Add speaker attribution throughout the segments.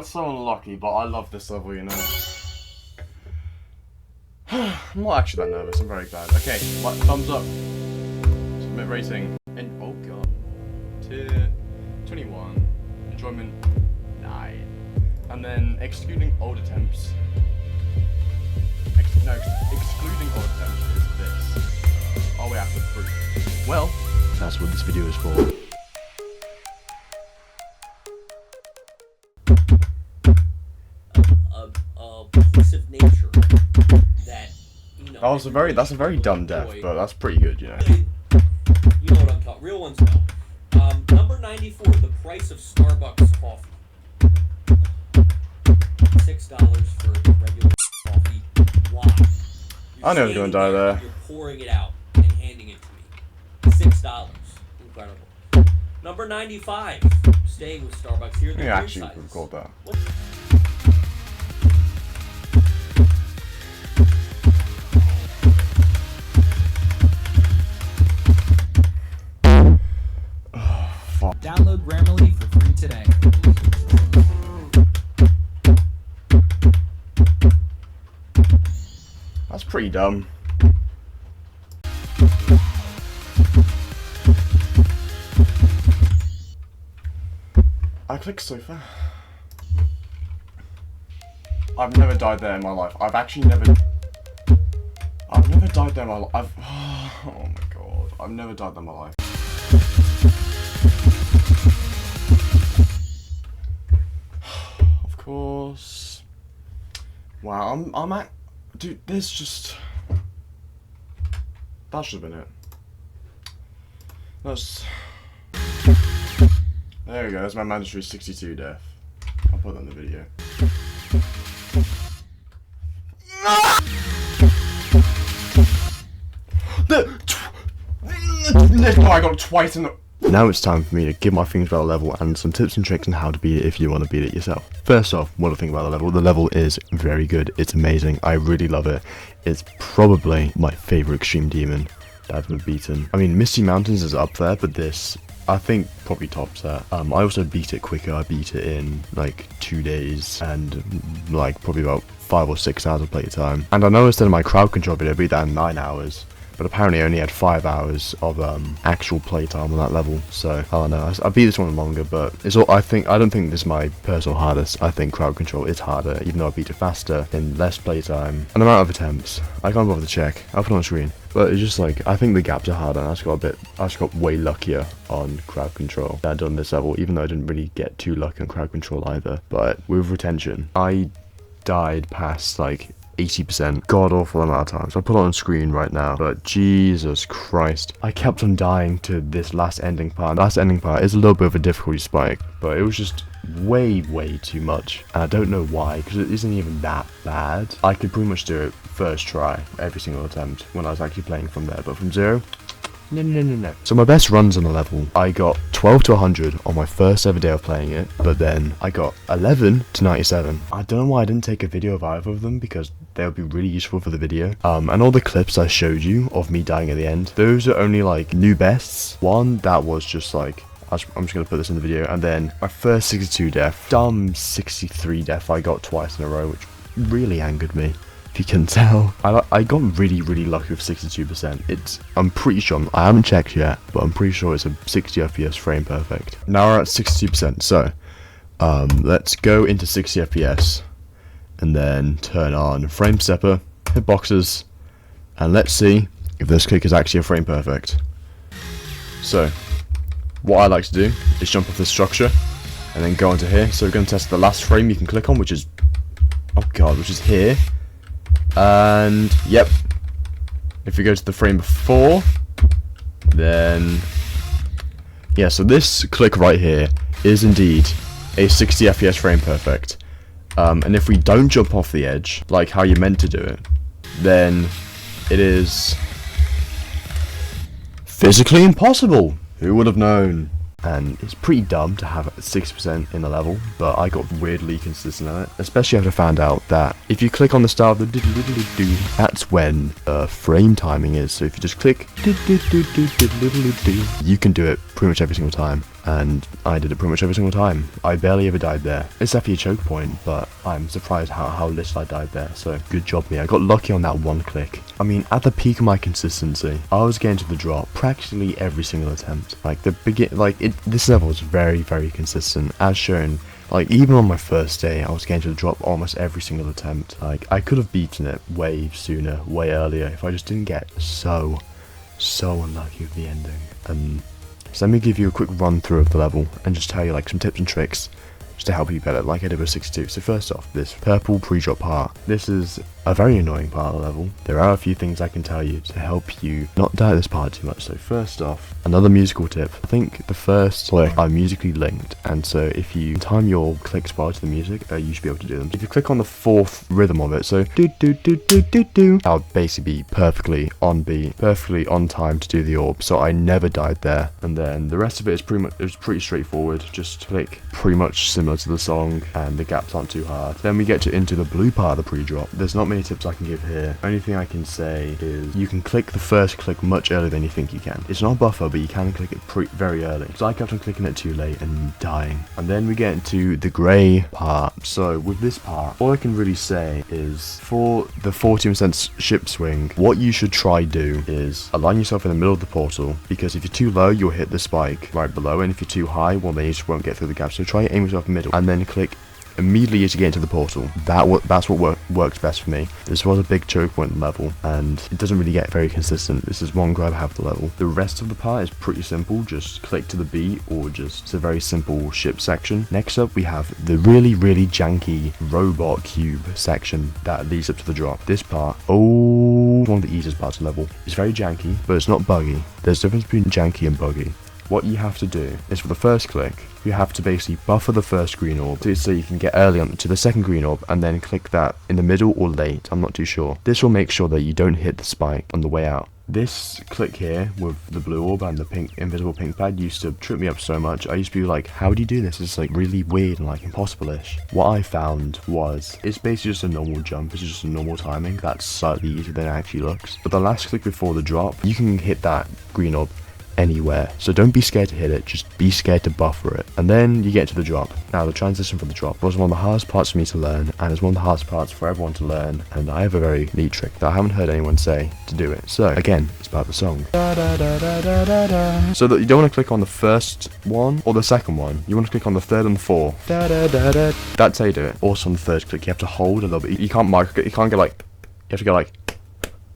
Speaker 1: got so unlucky, but I love this level, you know. I'm not actually that nervous, I'm very glad. Okay, thumbs up. Submit rating. And oh god. Tier 21. Enjoyment 9. And then excluding old attempts. Excluding old attempts is this. Oh, we have to prove. Well, that's what this video is for.
Speaker 2: Of nature that, you know,
Speaker 1: that's a very dumb death, but that's pretty good, you know.
Speaker 2: You know what I'm talking. Real ones know. Number 94, the price of Starbucks coffee. $6 for regular coffee. Why?
Speaker 1: I know who's gonna die there.
Speaker 2: You're pouring it out and handing it to me. $6. Incredible. Number 95, staying with Starbucks here.
Speaker 1: I actually recalled that.
Speaker 3: Download Grammarly for free today.
Speaker 1: That's pretty dumb. I clicked so far. I've never died there in my life. I've never died there in my life. Oh my god. I've never died there in my life. Of course. Wow, I'm at... Dude, there's just... That should have been it. That's... There we go, that's my mandatory 62 death. I'll put that in the video. I got it twice in the... Now it's time for me to give my things about the level and some tips and tricks on how to beat it if you want to beat it yourself. First off, what do I think about the level? The level is very good. It's amazing. I really love it. It's probably my favourite extreme demon that I've ever beaten. I mean, Misty Mountains is up there, but this, I think, probably tops that. I also beat it quicker. I beat it in like 2 days and like probably about 5 or 6 hours of playtime. And I noticed in my crowd control video I beat that in 9 hours. But apparently I only had 5 hours of actual playtime on that level, so I don't know. I beat this one longer, but it's all. I don't think this is my personal hardest. I think crowd control is harder, even though I beat it faster in less playtime and amount of attempts. I can't bother to check. I'll put it on screen. But it's just like, I think the gaps are harder, and I just got way luckier on crowd control than I did on this level, even though I didn't really get too lucky on crowd control either. But with retention, I died past like 80%. God awful amount of times. I'll put it on screen right now, but Jesus Christ. I kept on dying to this last ending part. The last ending part is a little bit of a difficulty spike, but it was just way too much. And I don't know why, because it isn't even that bad. I could pretty much do it first try, every single attempt, when I was actually playing from there, but from zero, no. So my best runs on the level, I got 12 to 100 on my first ever day of playing it, but then I got 11 to 97. I don't know why I didn't take a video of either of them, because they would be really useful for the video. And all the clips I showed you of me dying at the end, those are only like new bests. One that was just like, I'm just going to put this in the video, and then my first 62 death, dumb 63 death I got twice in a row, which really angered me. If you can tell, I got really lucky with 62%. I'm pretty sure, I haven't checked yet, but I'm pretty sure it's a 60 FPS frame perfect. Now we're at 62%, so let's go into 60 FPS and then turn on frame stepper, hitboxes, and let's see if this click is actually a frame perfect. So what I like to do is jump off this structure and then go onto here. So we're going to test the last frame you can click on, which is, oh god, which is here. And yep, if we go to the frame before, then yeah, so this click right here is indeed a 60 FPS frame perfect. And if we don't jump off the edge like how you're meant to do it, then it is physically impossible. Who would have known? And it's pretty dumb to have 6% in a level, but I got weirdly consistent at it, especially after I found out that if you click on the start of the do, that's when frame timing is. So if you just click do, you can do it pretty much every single time. and I did it pretty much every single time. I barely ever died there. It's definitely a choke point, but I'm surprised how little I died there, so good job me. I got lucky on that one click. I mean, at the peak of my consistency, I was getting to the drop practically every single attempt. Like, this level was very, very consistent, as shown. Like, even on my first day, I was getting to the drop almost every single attempt. Like, I could have beaten it way sooner, way earlier, if I just didn't get so unlucky with the ending. So let me give you a quick run through of the level, and just tell you, like, some tips and tricks just to help you better, like I did with 62. So first off, this purple pre-drop part. This is a very annoying part of the level. There are a few things I can tell you to help you not die at this part too much. So first off, another musical tip. I think the first click are musically linked, and so if you time your clicks well to the music, you should be able to do them. If you click on the fourth rhythm of it, so do do do do do do, that would basically be perfectly on beat, perfectly on time to do the orb. So I never died there. And then the rest of it is pretty straightforward. Just click pretty much similar to the song, and the gaps aren't too hard. Then we get into the blue part of the pre-drop. There's not many tips I can give here. Only thing I can say is you can click the first click much earlier than you think you can. It's not a buffer, but you can click it very early. So I kept on clicking it too late and dying. And then we get into the grey part. So with this part, all I can really say is for the 40% ship swing, what you should try do is align yourself in the middle of the portal, because if you're too low, you'll hit the spike right below, and if you're too high, well, then you just won't get through the gap. So try aim yourself in the middle, and then click immediately as you get into the portal. That's what works best for me. This was a big choke point level, and it doesn't really get very consistent. This is one grab half the level. The rest of the part is pretty simple. Just click to the beat, or just it's a very simple ship section. Next up, we have the really janky robot cube section that leads up to the drop. This part, one of the easiest parts of the level. It's very janky, but it's not buggy. There's a difference between janky and buggy. What you have to do is, for the first click, you have to basically buffer the first green orb so you can get early on to the second green orb, and then click that in the middle or late, I'm not too sure. This will make sure that you don't hit the spike on the way out. This click here with the blue orb and the pink invisible pink pad used to trip me up so much. I used to be like, how do you do this? It's like really weird and like impossible-ish. What I found was it's basically just a normal jump. It's just a normal timing that's slightly easier than it actually looks. But the last click before the drop, you can hit that green orb anywhere, so don't be scared to hit it, just be scared to buffer it. And then you get to the drop. Now the transition for the drop was one of the hardest parts for me to learn, and it's one of the hardest parts for everyone to learn, and I have a very neat trick that I haven't heard anyone say to do it. So again, it's about the song. So that you don't want to click on the first one or the second one, you want to click on the third and the fourth. That's how you do it. Also on the third click, you have to hold a little bit. You can't go like, you have to go like,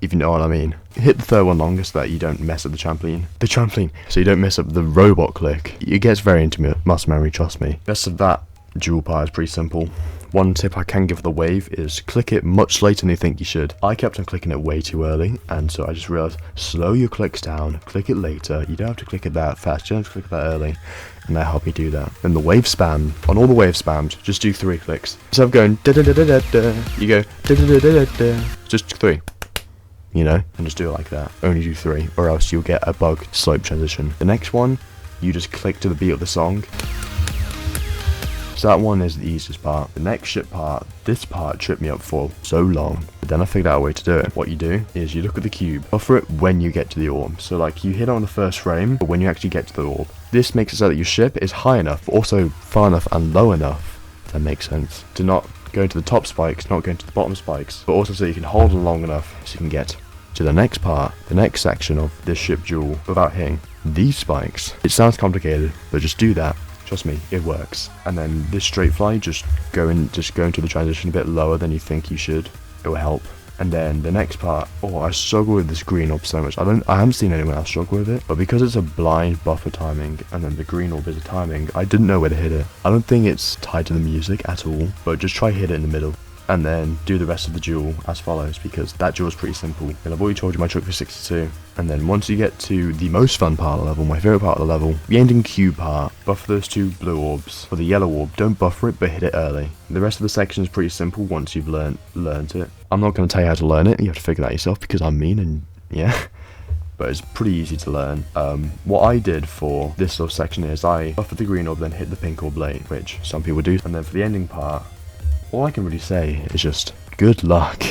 Speaker 1: if you know what I mean. Hit the third one longer so that you don't mess up the trampoline, so you don't mess up the robot click. It gets very intimate, muscle memory, trust me. Rest of that dual part is pretty simple. One tip I can give the wave is click it much later than you think you should. I kept on clicking it way too early, and so I just realized, slow your clicks down, click it later. You don't have to click it that fast, you don't have to click it that early, and that helped me do that. Then the wave spam, on all the wave spams, just do 3 clicks. Instead of going da da da da da da, you go da da da da da da, just 3. You know, and just do it like that. Only do 3, or else you'll get a bug slope transition. The next one, you just click to the beat of the song. So that one is the easiest part. The next ship part, this part tripped me up for so long, but then I figured out a way to do it. What you do is you look at the cube, buffer it when you get to the orb. So like you hit it on the first frame, but when you actually get to the orb, this makes it so that your ship is high enough, but also far enough and low enough, if that makes sense, to not go to the top spikes, not going to the bottom spikes, but also so you can hold it long enough so you can get to the next part, the next section of this ship duel without hitting these spikes. It sounds complicated, but just do that. Trust me, it works. And then this straight fly, just go into the transition a bit lower than you think you should. It will help. And then the next part, I struggle with this green orb so much. I haven't seen anyone else struggle with it, but because it's a blind buffer timing and then the green orb is a timing, I didn't know where to hit it. I don't think it's tied to the music at all, but just try hit it in the middle. And then do the rest of the duel as follows, because that duel is pretty simple. And I've already told you my trick for 62. And then once you get to the most fun part of the level, my favourite part of the level, the ending cube part, buffer those 2 blue orbs. For the yellow orb, don't buffer it, but hit it early. The rest of the section is pretty simple once you've learned it. I'm not going to tell you how to learn it, you have to figure that yourself because I'm mean and yeah. But it's pretty easy to learn. What I did for this little section is I buffered the green orb, then hit the pink orb late, which some people do. And then for the ending part, all I can really say is just Good luck.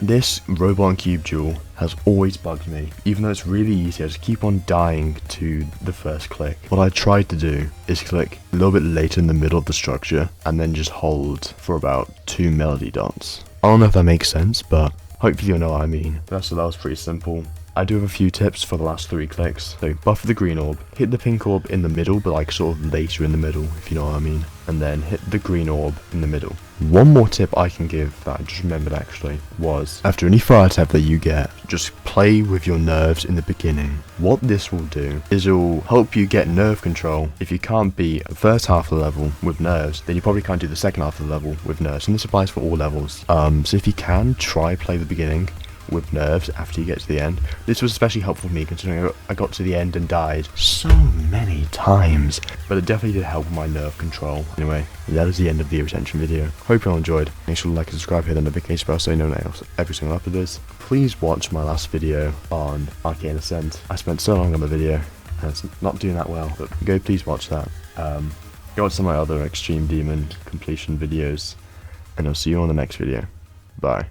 Speaker 1: This Robot and Cube duel has always bugged me. Even though it's really easy, I just keep on dying to the first click. What I tried to do is click a little bit later in the middle of the structure and then just hold for about 2 melody dots. I don't know if that makes sense, but hopefully you'll know what I mean. So that was pretty simple. I do have a few tips for the last 3 clicks. So buffer the green orb, hit the pink orb in the middle, but like sort of later in the middle, if you know what I mean. And then hit the green orb in the middle. One more tip I can give that I just remembered actually was, after any fire tap that you get, just play with your nerves in the beginning. What this will do is it will help you get nerve control. If you can't beat the first half of the level with nerves, then you probably can't do the second half of the level with nerves. And this applies for all levels. So if you can, try play the beginning with nerves after you get to the end. This was especially helpful for me considering I got to the end and died so many times, but it definitely did help with my nerve control. Anyway, that is the end of the retention video. Hope you all enjoyed. Make sure to like and subscribe, hit the notification bell so you know every single upload is. Please watch my last video on Arcane Ascent. I spent so long on the video and it's not doing that well, but go please watch that. Go watch some of my other Extreme Demon completion videos, and I'll see you on the next video. Bye.